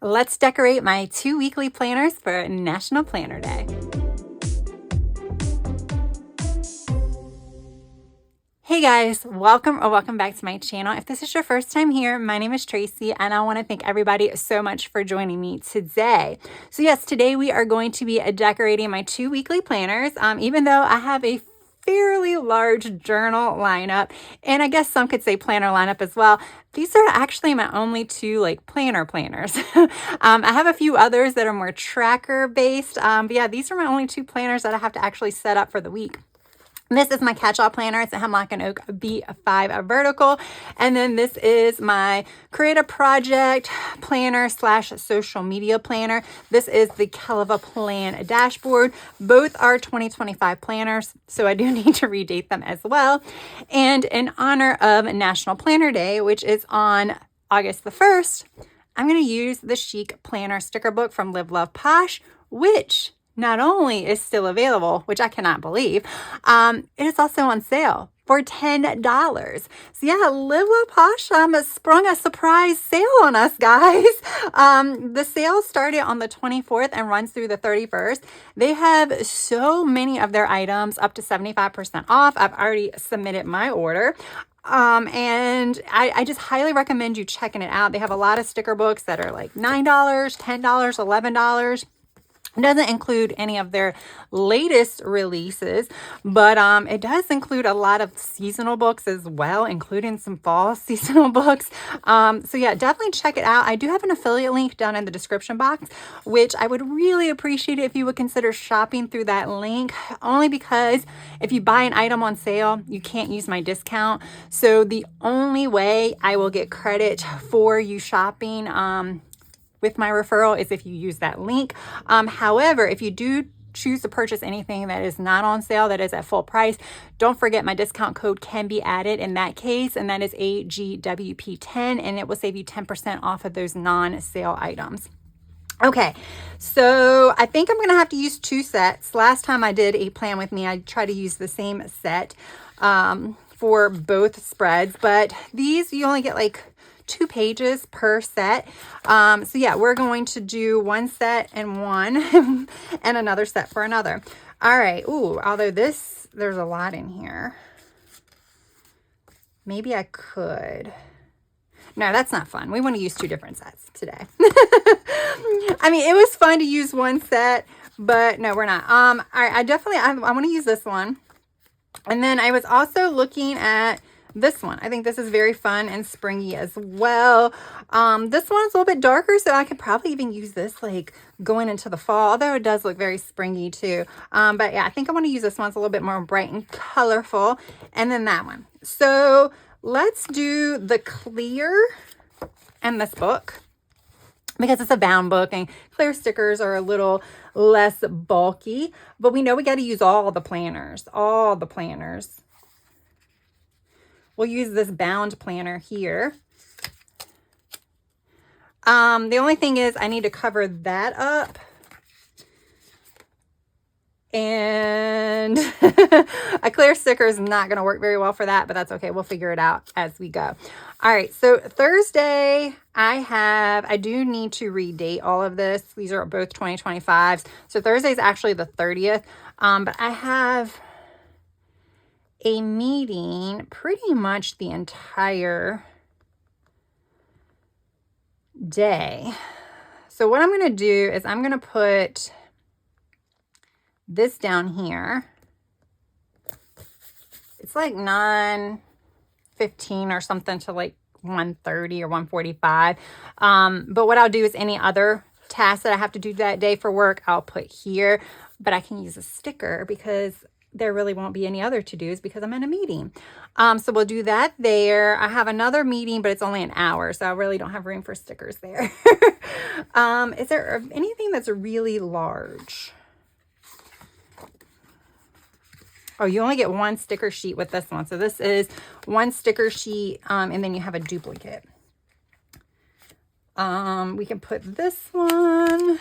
Let's decorate my 2 weekly planners for National Planner Day. Hey guys, welcome back to my channel. If this is your first time here, my name is Tracy and I want to thank everybody so much for joining me today. So yes, today we are going to be decorating my 2 weekly planners, even though I have a fairly large journal lineup, and I guess some could say planner lineup as well. These are actually my only 2 planners. I have a few others that are more tracker based, but yeah, these are my only 2 planners that I have to actually set up for the week. This is my catch-all planner. It's a Hemlock and Oak B5 vertical. And then this is my Create a Project planner / social media planner. This is the Kelva Plan dashboard. Both are 2025 planners, so I do need to redate them as well. And in honor of National Planner Day, which is on August the 1st, I'm going to use the Chic Planner sticker book from Live Love Posh, which not only is still available, which I cannot believe, it is also on sale for $10. So yeah, Live Love Posh sprung a surprise sale on us, guys. The sale started on the 24th and runs through the 31st. They have so many of their items up to 75% off. I've already submitted my order. And I just highly recommend you checking it out. They have a lot of sticker books that are like $9, $10, $11. It doesn't include any of their latest releases, but it does include a lot of seasonal books as well, including some fall seasonal books. So yeah, definitely check it out. I do have an affiliate link down in the description box, which I would really appreciate it if you would consider shopping through that link, only because if you buy an item on sale, you can't use my discount. So the only way I will get credit for you shopping with my referral is if you use that link. However, if you do choose to purchase anything that is not on sale, that is at full price, don't forget my discount code can be added in that case, and that is AGWP10, and it will save you 10% off of those non-sale items. Okay, so I think I'm going to have to use 2 sets. Last time I did a plan with me, I tried to use the same set for both spreads, but these you only get like 2 pages per set. So yeah, we're going to do 1 set and one and another set for another. All right. Ooh, although there's a lot in here. Maybe I could. No, that's not fun. We want to use 2 different sets today. I mean, it was fun to use 1 set, but no, we're not. All right, I want to use this one. And then I was also looking at this one. I think this is very fun and springy as well. This one's a little bit darker, so I could probably even use this like going into the fall, although it does look very springy too. But yeah, I think I want to use this one. It's a little bit more bright and colorful. And then that one. So let's do the clear and this book, because it's a bound book and clear stickers are a little less bulky, but we know we got to use all the planners. We'll use this bound planner here. The only thing is I need to cover that up. And a clear sticker is not going to work very well for that, but that's okay. We'll figure it out as we go. All right. So Thursday, I do need to redate all of this. These are both 2025s. So Thursday is actually the 30th. But I have a meeting pretty much the entire day. So what I'm going to do is I'm going to put this down here. It's like 9:15 or something to like 1:30 or 1:45. But what I'll do is any other tasks that I have to do that day for work, I'll put here. But I can use a sticker because there really won't be any other to-dos because I'm in a meeting. So we'll do that there. I have another meeting, but it's only an hour, so I really don't have room for stickers there. Is there anything that's really large? Oh, you only get 1 sticker sheet with this one. So this is 1 sticker sheet, and then you have a duplicate. We can put this one.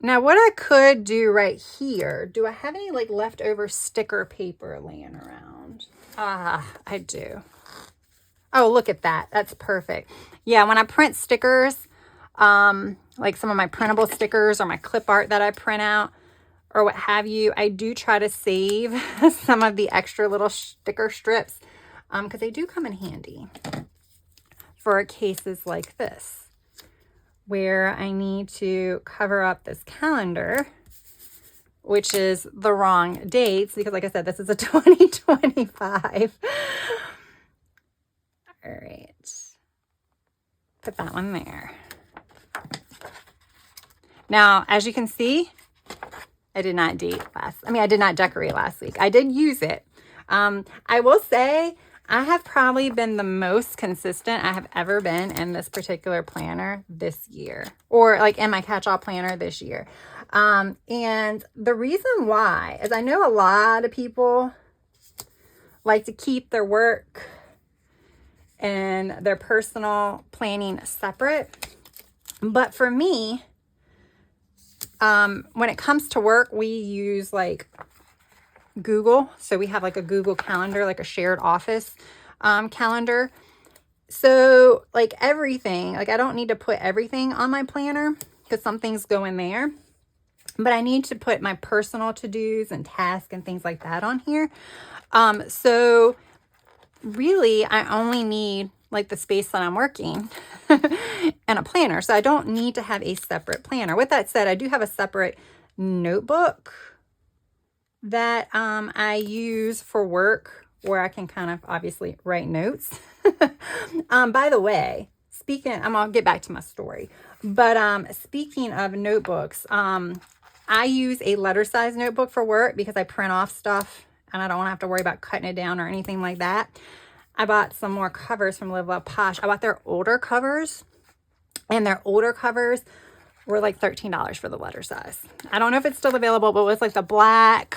Now, what I could do right here, do I have any like leftover sticker paper laying around? Ah, I do. Oh, look at that. That's perfect. Yeah, when I print stickers, like some of my printable stickers or my clip art that I print out or what have you, I do try to save some of the extra little sticker strips because they do come in handy for cases like this, where I need to cover up this calendar, which is the wrong dates because, like I said, this is a 2025. All right. Put that one there. Now, as you can see, I did not I did not decorate last week. I did use it. I will say I have probably been the most consistent I have ever been in this particular planner this year, or like in my catch-all planner this year. And the reason why is I know a lot of people like to keep their work and their personal planning separate. But for me, when it comes to work, we use like Google. So we have like a Google calendar, like a shared office calendar. So like everything, like I don't need to put everything on my planner because some things go in there. But I need to put my personal to-dos and tasks and things like that on here. So really, I only need like the space that I'm working and a planner. So I don't need to have a separate planner. With that said, I do have a separate notebook that I use for work where I can kind of obviously write notes. By the way, I'll get back to my story. But speaking of notebooks, I use a letter size notebook for work because I print off stuff and I don't want to have to worry about cutting it down or anything like that. I bought some more covers from Live Love Posh. I bought their older covers, and their older covers were like $13 for the letter size. I don't know if it's still available, but it was like the black.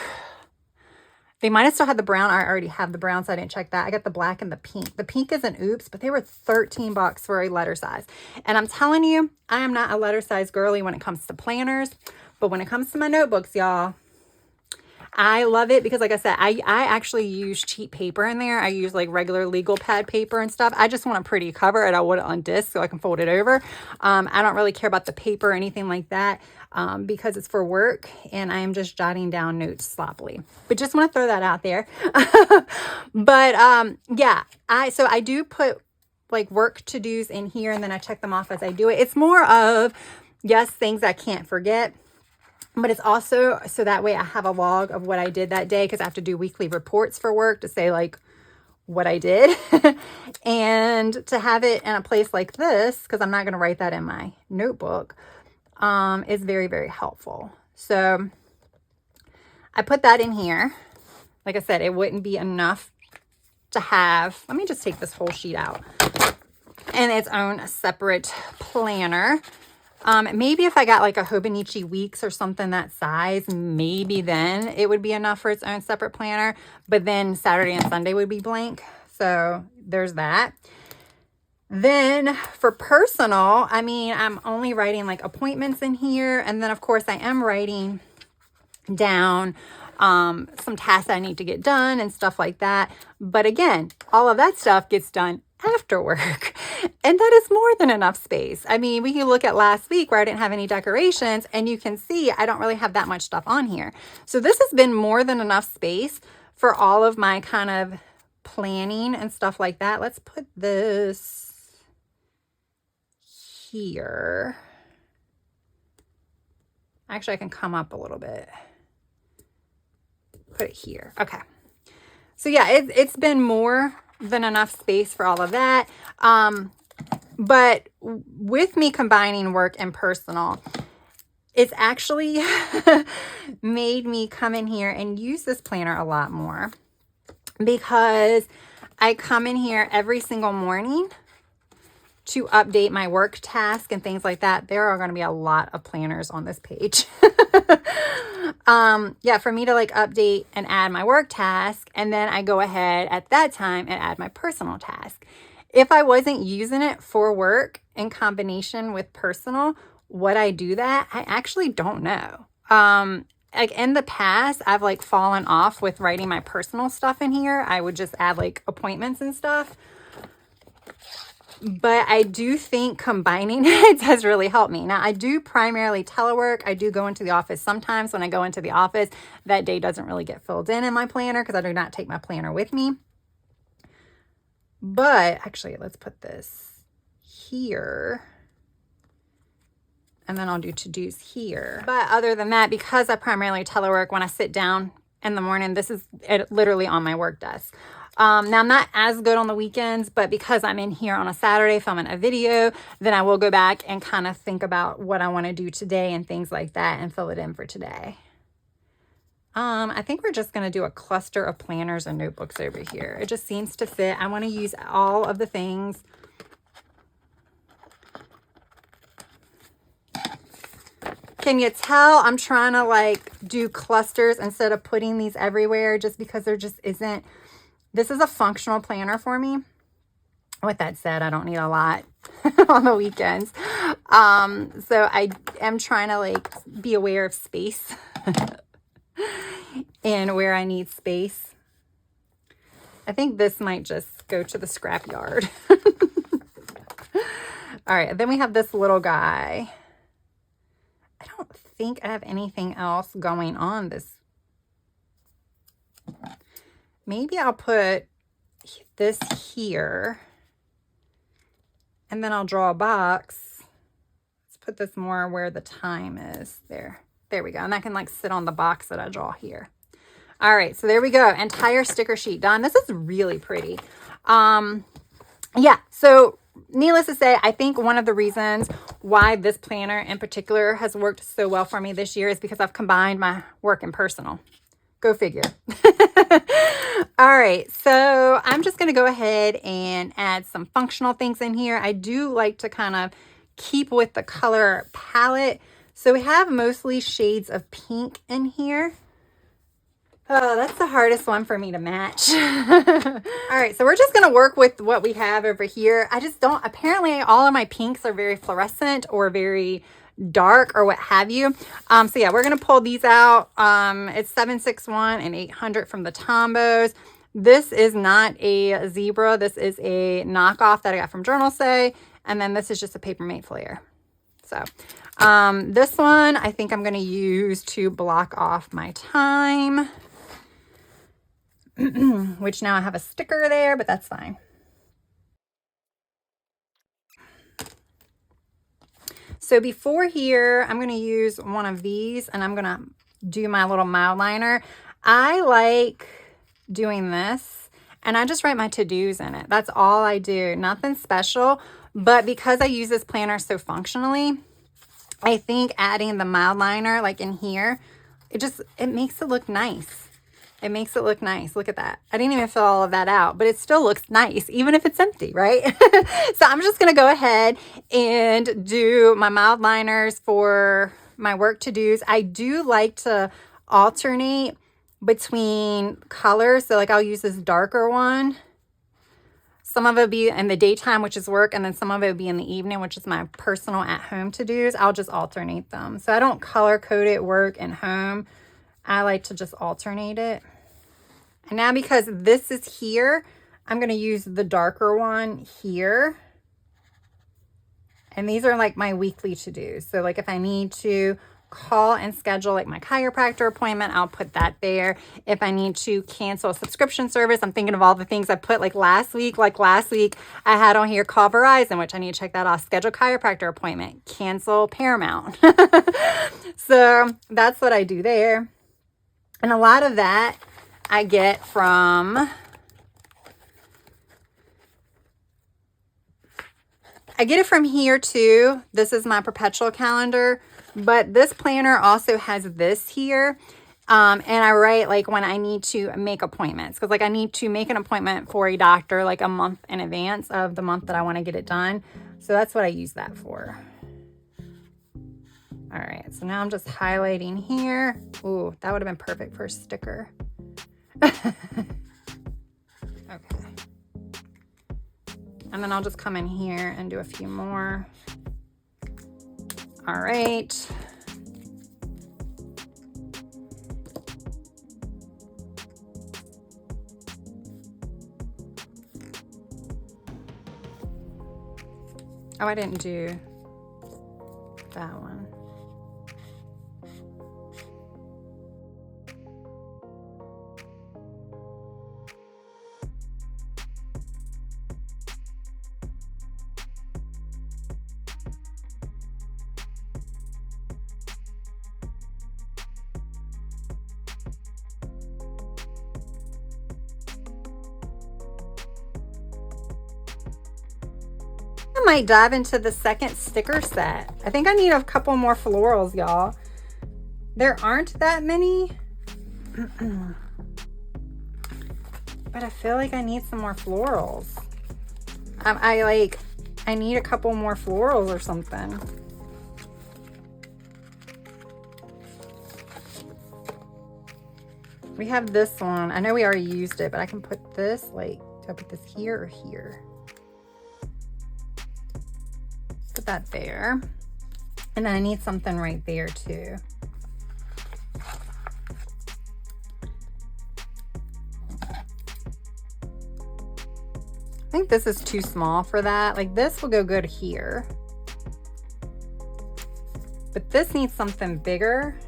They might have still had the brown. I already have the brown, so I didn't check that. I got the black and the pink. The pink is an oops, but they were $13 for a letter size. And I'm telling you, I am not a letter size girly when it comes to planners, but when it comes to my notebooks, y'all, I love it because, like I said, I actually use cheap paper in there. I use like regular legal pad paper and stuff. I just want a pretty cover, and I want it on disc so I can fold it over. I don't really care about the paper or anything like that because it's for work, and I am just jotting down notes sloppily. But just want to throw that out there. But yeah, I do put like work to-dos in here, and then I check them off as I do it. It's more of, yes, things I can't forget. But it's also so that way I have a log of what I did that day because I have to do weekly reports for work to say like what I did. And to have it in a place like this, because I'm not going to write that in my notebook, is very, very helpful. So I put that in here. Like I said, it wouldn't be enough to have. Let me just take this whole sheet out in its own separate planner. Maybe if I got like a Hobonichi Weeks or something that size, maybe then it would be enough for its own separate planner. But then Saturday and Sunday would be blank. So there's that. Then for personal, I mean, I'm only writing like appointments in here. And then of course I am writing down some tasks I need to get done and stuff like that. But again, all of that stuff gets done after work. And that is more than enough space. I mean, we can look at last week where I didn't have any decorations, and you can see I don't really have that much stuff on here. So this has been more than enough space for all of my kind of planning and stuff like that. Let's put this here. Actually, I can come up a little bit. Put it here. Okay. So yeah, it's been more than enough space for all of that. But with me combining work and personal, it's actually made me come in here and use this planner a lot more because I come in here every single morning to update my work task and things like that. There are going to be a lot of planners on this page. Yeah, for me to like update and add my work task, and then I go ahead at that time and add my personal task. If I wasn't using it for work in combination with personal, would I do that? I actually don't know. Like in the past, I've like fallen off with writing my personal stuff in here. I would just add like appointments and stuff. but I do think combining it has really helped me. Now, I do primarily telework. I do go into the office sometimes. When I go into the office, that day doesn't really get filled in my planner because I do not take my planner with me. But actually, let's put this here. And then I'll do to-dos here. But other than that, because I primarily telework, when I sit down in the morning, this is literally on my work desk. Now, I'm not as good on the weekends, but because I'm in here on a Saturday filming a video, then I will go back and kind of think about what I want to do today and things like that and fill it in for today. I think we're just going to do a cluster of planners and notebooks over here. It just seems to fit. I want to use all of the things. Can you tell I'm trying to like do clusters instead of putting these everywhere just because there just isn't. This is a functional planner for me. With that said, I don't need a lot on the weekends. So I am trying to like be aware of space and where I need space. I think this might just go to the scrapyard. All right, then we have this little guy. I don't think I have anything else going on this. Maybe I'll put this here and then I'll draw a box. Let's put this more where the time is. There we go. And that can like sit on the box that I draw here. All right, so there we go. Entire sticker sheet done. This is really pretty. Yeah, so needless to say, I think one of the reasons why this planner in particular has worked so well for me this year is because I've combined my work and personal. Go figure. All right, so I'm just going to go ahead and add some functional things in here. I do like to kind of keep with the color palette. So we have mostly shades of pink in here. Oh, that's the hardest one for me to match. All right, so we're just going to work with what we have over here. I just don't, apparently all of my pinks are very fluorescent or very dark or what have you. So yeah, we're going to pull these out. It's 761 and 800 from the Tombos. This is not a zebra. This is a knockoff that I got from Journal Say. And then this is just a Paper Mate flare. So this one I think I'm going to use to block off my time. Which now I have a sticker there, but that's fine. So before here, I'm going to use one of these and I'm going to do my little mile liner. I like doing this and I just write my to-dos in it. That's all I do. Nothing special, but because I use this planner so functionally, I think adding the mile liner like in here, it makes it look nice. It makes it look nice. Look at that. I didn't even fill all of that out, but it still looks nice, even if it's empty, right? So I'm just going to go ahead and do my mild liners for my work to-dos. I do like to alternate between colors. So like I'll use this darker one. Some of it will be in the daytime, which is work, and then some of it will be in the evening, which is my personal at-home to-dos. I'll just alternate them. So I don't color code it work and home. I like to just alternate it. And now because this is here, I'm going to use the darker one here. And these are like my weekly to-dos. So like if I need to call and schedule like my chiropractor appointment, I'll put that there. If I need to cancel a subscription service, I'm thinking of all the things I put like last week. Like last week I had on here call Verizon, which I need to check that off. Schedule chiropractor appointment, cancel Paramount. So that's what I do there. And a lot of that I get from, here too. This is my perpetual calendar, but this planner also has this here. And I write like when I need to make appointments, because like I need to make an appointment for a doctor like a month in advance of the month that I want to get it done. So that's what I use that for. All right, so now I'm just highlighting here. Ooh, that would have been perfect for a sticker. Okay. And then I'll just come in here and do a few more. All right. Oh, I didn't do that one. I might dive into the second sticker set. I think I need a couple more florals, y'all. There aren't that many. But I feel like I need some more florals. I need a couple more florals or something. We have this one. I know we already used it, but I can put this, like, do I put this here or here? Put that there. And then I need something right there too. I think this is too small for that. Like, this will go good here. But this needs something bigger.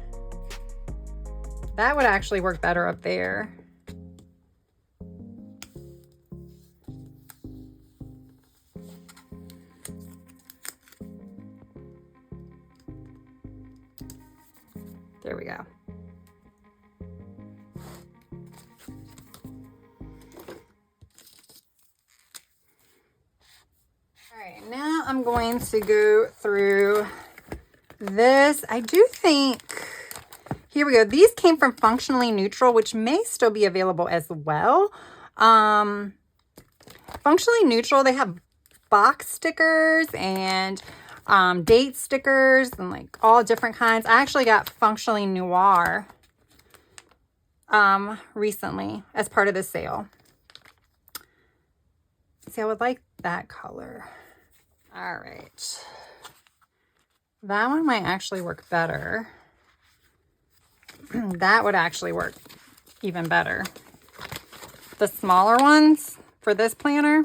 That would actually work better up there. There we go. All right, now I'm going to go through this. I do think, here we go. These came from Functionally Neutral, which may still be available as well. Functionally Neutral, they have box stickers and date stickers and like all different kinds. I actually got Functionally Noir recently as part of the sale. See, I would like that color. All right. That one might actually work better. That would actually work even better. The smaller ones for this planner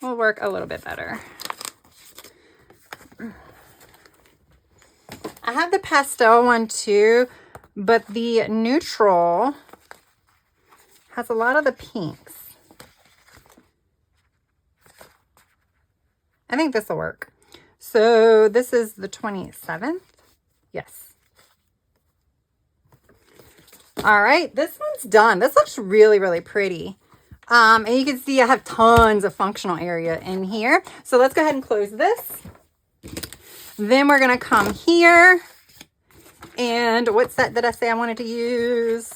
will work a little bit better. I have the pastel one too, but the neutral has a lot of the pinks. I think this will work. So this is the 27th. Yes. All right, this one's done. This looks really, really pretty. And you can see I have tons of functional area in here. So let's go ahead and close this. Then we're gonna come here. And what set did I say I wanted to use?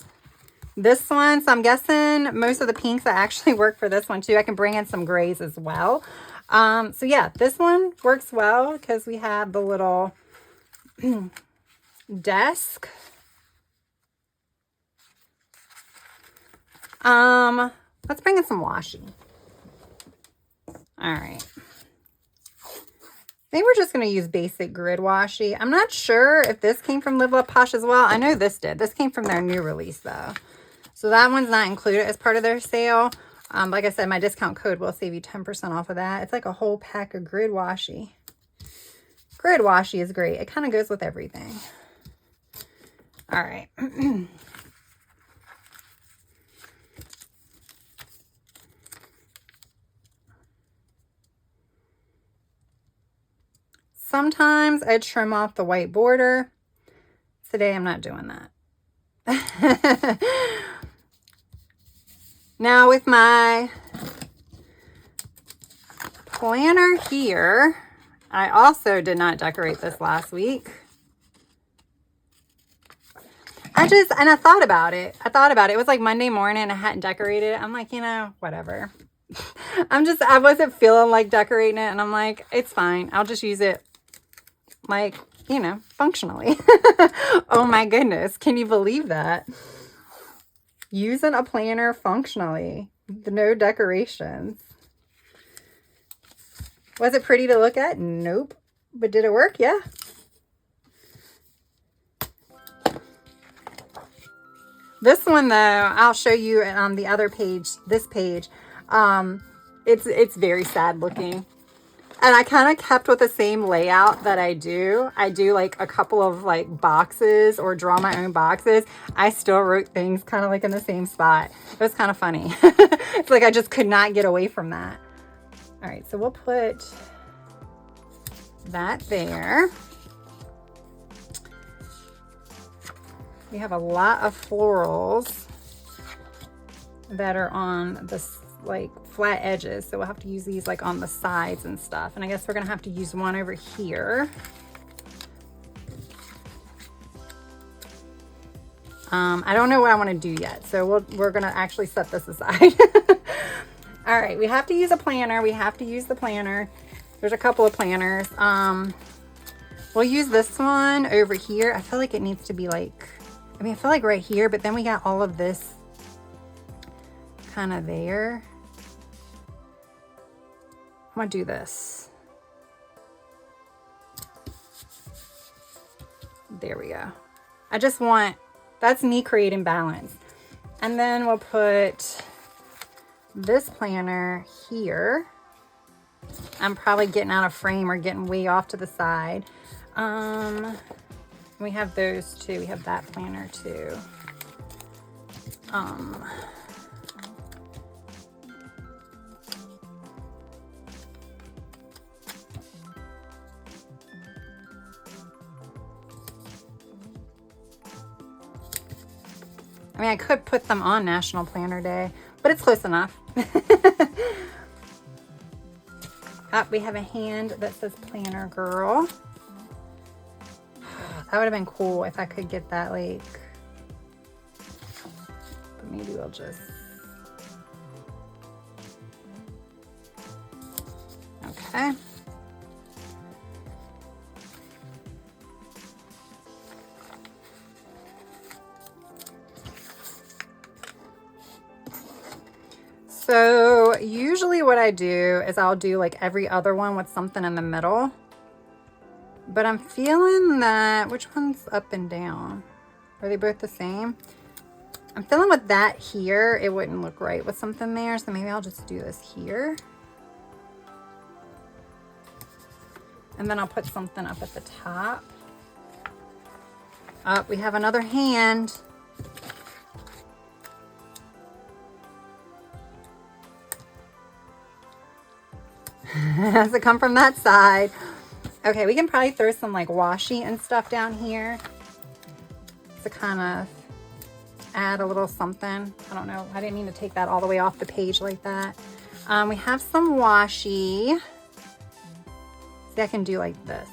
This one. So I'm guessing most of the pinks that actually work for this one too. I can bring in some grays as well. So yeah, this one works well because we have the little desk. Let's bring in some washi. All right. I think we're just going to use basic grid washi. I'm not sure if this came from Live Love Posh as well. I know this did. This came from their new release though. So that one's not included as part of their sale. Like I said, my discount code will save you 10% off of that. It's like a whole pack of grid washi. Grid washi is great. It kind of goes with everything. All right. Sometimes I trim off the white border. Today I'm not doing that. Now with my planner here, I also did not decorate this last week. I thought about it. It was like Monday morning. I hadn't decorated it. I'm like, you know, whatever. I wasn't feeling like decorating it. And I'm like, it's fine. I'll just use it like, you know, functionally. Oh my goodness. Can you believe that? Using a planner functionally. No decorations. Was it pretty to look at? Nope. But did it work? Yeah. This one though, I'll show you on the other page, this page. It's very sad looking. And I kind of kept with the same layout that I do. I do like a couple of like boxes or draw my own boxes. I still wrote things kind of like in the same spot. It was kind of funny. It's like I just could not get away from that. All right, so we'll put that there. We have a lot of florals that are on this like flat edges, so we'll have to use these like on the sides and stuff. And I guess we're gonna have to use one over here. I don't know what I want to do yet, so we're gonna actually set this aside. All right, we have to use a planner. We have to use the planner. There's a couple of planners. We'll use this one over here. I feel like it needs to be like, I mean, I feel like right here, but then we got all of this kind of there. I'm gonna do this. There we go. I just want, that's me creating balance. And then we'll put this planner here. I'm probably getting out of frame or getting way off to the side. We have those too. We have that planner too. I mean, I could put them on National Planner Day, but it's close enough. We have a hand that says Planner Girl. That would have been cool if I could get that, like, but maybe we'll just, okay. So usually what I do is I'll do like every other one with something in the middle. But I'm feeling that, which one's up and down? Are they both the same? I'm feeling with that here, it wouldn't look right with something there. So maybe I'll just do this here. And then I'll put something up at the top. We have another hand. Has it come from that side? Okay, we can probably throw some like washi and stuff down here to kind of add a little something. I don't know. I didn't mean to take that all the way off the page like that. We have some washi. See, I can do like this.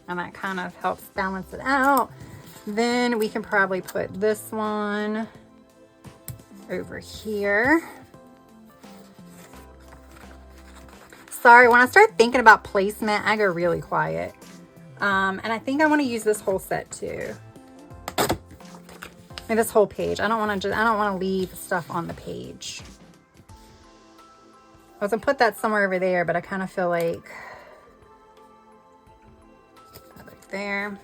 And that kind of helps balance it out. Then we can probably put this one over here. Sorry, when I start thinking about placement, I go really quiet. And I think I want to use this whole set too. And this whole page. I don't want to leave stuff on the page. I was gonna put that somewhere over there, but I kind of feel like that right there.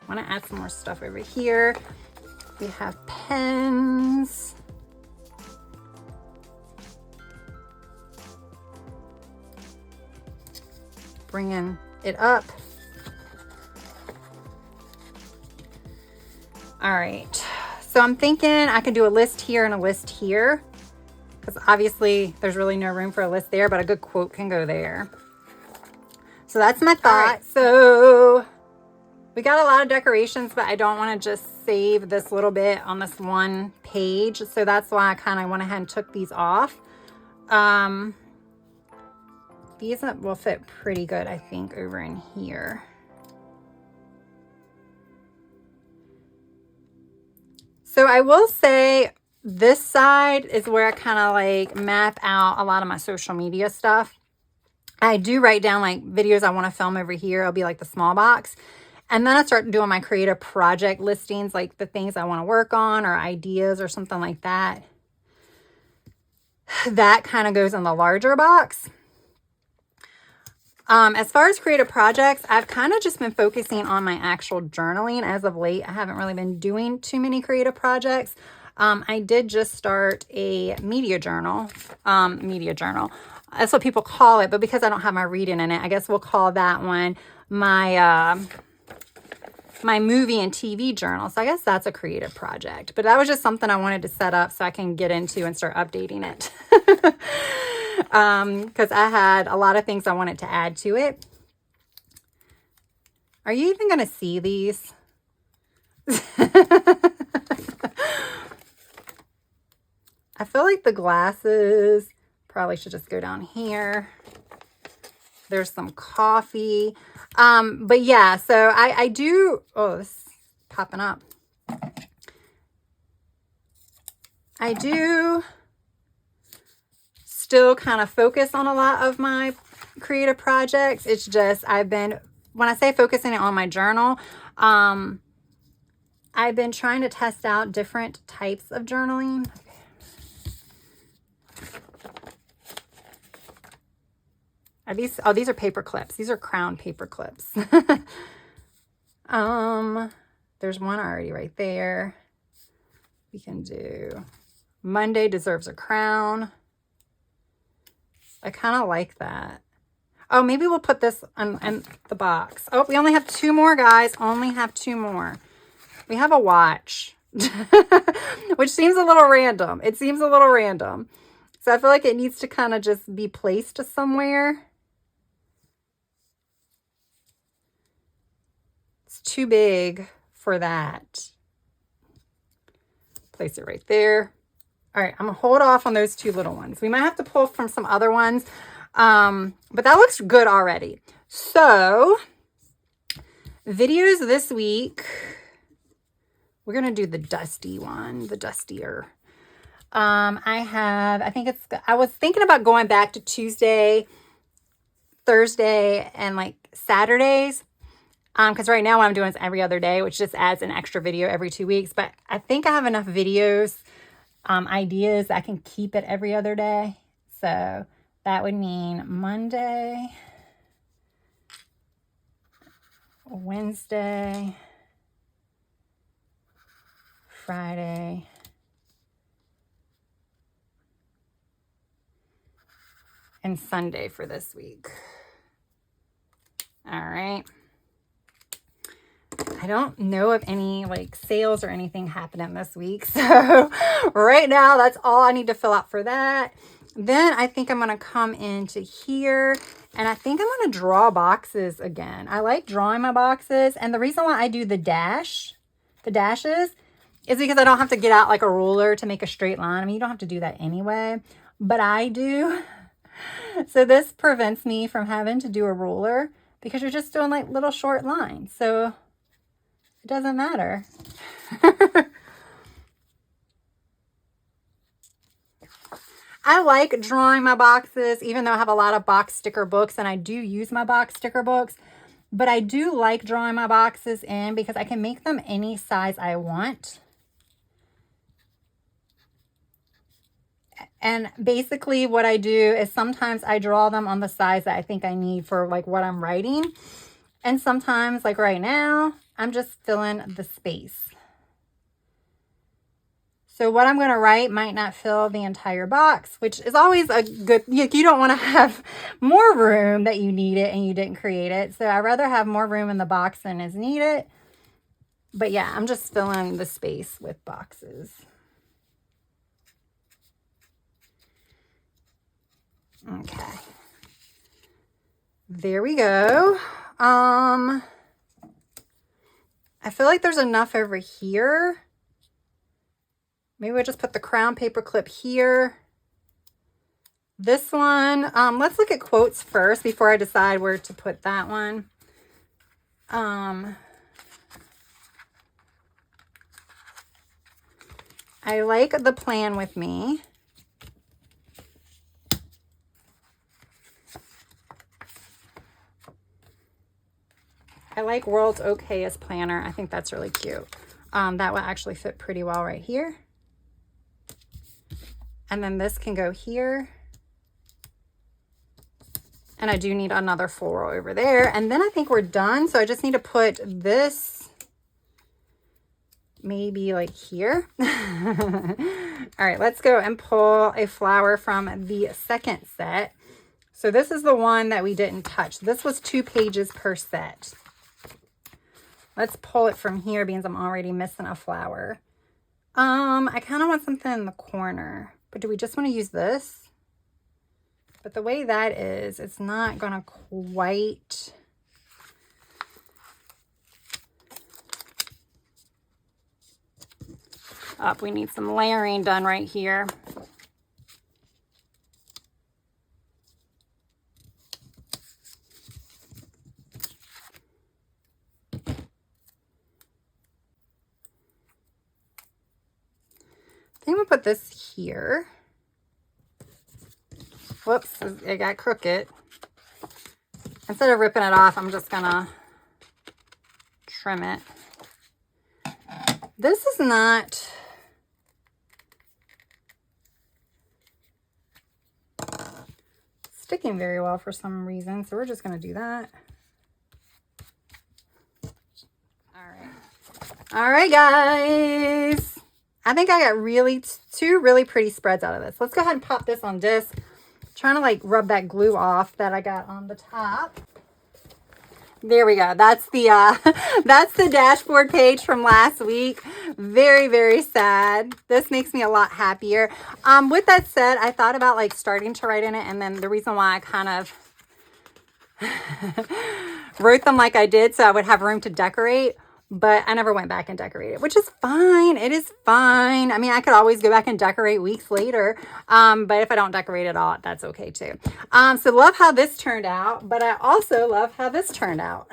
I want to add some more stuff over here. We have pens. Bringing it up. All right. So I'm thinking I could do a list here and a list here, because obviously there's really no room for a list there, but a good quote can go there. So that's my thought. Right. So we got a lot of decorations, but I don't want to just save this little bit on this one page. So that's why I kind of went ahead and took these off. These will fit pretty good, I think, over in here. So I will say this side is where I kind of like map out a lot of my social media stuff. I do write down like videos I want to film over here. It'll be like the small box. And then I start doing my creative project listings, like the things I want to work on or ideas or something like that. That kind of goes in the larger box. As far as creative projects, I've kind of just been focusing on my actual journaling as of late. I haven't really been doing too many creative projects. I did just start a media journal. That's what people call it, but because I don't have my reading in it, I guess we'll call that one my my movie and TV journal. So I guess that's a creative project, but that was just something I wanted to set up so I can get into and start updating it. Because I had a lot of things I wanted to add to it. Are you even going to see these? I feel like the glasses probably should just go down here. There's some coffee. But yeah, so I do, oh, this is popping up. I do still kind of focus on a lot of my creative projects. It's just, when I say focusing on my journal, I've been trying to test out different types of journaling. Are these, oh, these are paper clips. These are crown paper clips. There's one already right there. We can do Monday deserves a crown. I kind of like that. Oh, maybe we'll put this in the box. Oh, we only have 2 more, guys. Only have 2 more. We have a watch, which seems a little random. It seems a little random. So I feel like it needs to kind of just be placed somewhere. It's too big for that. Place it right there. All right, I'm gonna hold off on those 2 little ones. We might have to pull from some other ones, but that looks good already. So videos this week, we're gonna do the dusty one, the dustier. I was thinking about going back to Tuesday, Thursday, and like Saturdays. Because right now what I'm doing is every other day, which just adds an extra video every 2 weeks. But I think I have enough videos, ideas, I can keep it every other day. So that would mean Monday, Wednesday, Friday, and Sunday for this week. All right. I don't know of any like sales or anything happening this week. So right now, that's all I need to fill out for that. Then I think I'm going to come into here and I think I'm going to draw boxes again. I like drawing my boxes. And the reason why I do the dashes is because I don't have to get out like a ruler to make a straight line. I mean, you don't have to do that anyway, but I do. So this prevents me from having to do a ruler because you're just doing like little short lines. So it doesn't matter. I like drawing my boxes, even though I have a lot of box sticker books and I do use my box sticker books, but I do like drawing my boxes in because I can make them any size I want. And basically what I do is sometimes I draw them on the size that I think I need for like what I'm writing. And sometimes like right now, I'm just filling the space. So what I'm going to write might not fill the entire box, which is always a good, you don't want to have more room that you need it and you didn't create it. So I'd rather have more room in the box than is needed. But yeah, I'm just filling the space with boxes. Okay. There we go. I feel like there's enough over here. Maybe we'll just put the crown paper clip here. This one, let's look at quotes first before I decide where to put that one. I like the plan with me. I like World's Okayest planner. I think that's really cute. That will actually fit pretty well right here. And then this can go here. And I do need another floral over there. And then I think we're done. So I just need to put this maybe like here. All right, let's go and pull a flower from the second set. So this is the one that we didn't touch. This was 2 pages per set. Let's pull it from here because I'm already missing a flower. I kind of want something in the corner, but do we just want to use this? But the way that is, it's not going to quite... Up, we need some layering done right here. I think I'm going to put this here. Whoops, it got crooked. Instead of ripping it off, I'm just gonna trim it. This is not sticking very well for some reason, so we're just gonna do that. All right, guys. I think I got two really pretty spreads out of this. Let's go ahead and pop this on disc. Trying to like rub that glue off that I got on the top. There we go. That's the dashboard page from last week. Very, very sad. This makes me a lot happier. With that said, I thought about like starting to write in it, and then the reason why I kind of wrote them like I did so I would have room to decorate, but I never went back and decorated, which is fine. It is fine. I mean, I could always go back and decorate weeks later. But if I don't decorate at all, that's okay too. So love how this turned out, but I also love how this turned out.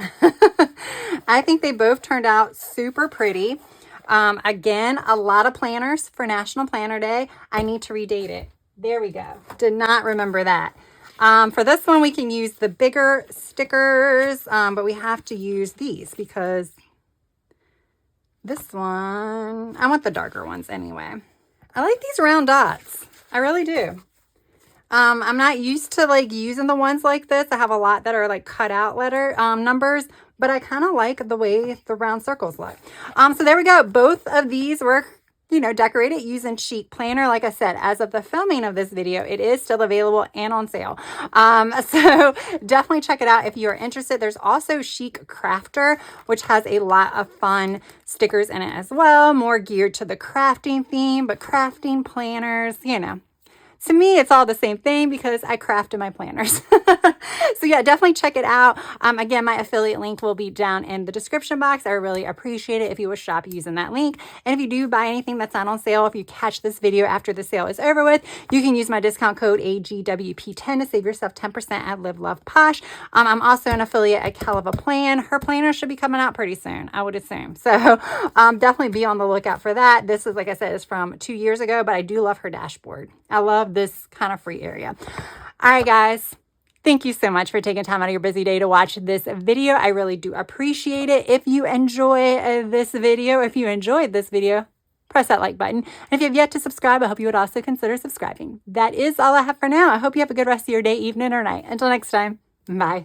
I think they both turned out super pretty. Again, a lot of planners for National Planner Day. I need to redate it. There we go. Did not remember that. For this one, we can use the bigger stickers, but we have to use these because this one, I want the darker ones anyway. I like these round dots. I really do. I'm not used to like using the ones like this. I have a lot that are like cut out letter numbers, but I kind of like the way the round circles look. So there we go. Both of these were, you know, decorated using Chic Planner. Like I said, as of the filming of this video, it is still available and on sale. So definitely check it out if you are interested. There's also Chic Crafter, which has a lot of fun stickers in it as well, more geared to the crafting theme, but crafting planners, you know. To me, it's all the same thing because I crafted my planners. So yeah, definitely check it out. Again, my affiliate link will be down in the description box. I really appreciate it if you would shop using that link. And if you do buy anything that's not on sale, if you catch this video after the sale is over with, you can use my discount code AGWP10 to save yourself 10% at Live Love Posh. I'm also an affiliate at Caliva Plan. Her planner should be coming out pretty soon, I would assume. So definitely be on the lookout for that. This is, like I said, is from 2 years ago, but I do love her dashboard. I love this kind of free area. All right, guys. Thank you so much for taking time out of your busy day to watch this video. I really do appreciate it. If you enjoy this video, if you enjoyed this video, press that like button. And if you have yet to subscribe, I hope you would also consider subscribing. That is all I have for now. I hope you have a good rest of your day, evening, or night. Until next time, bye.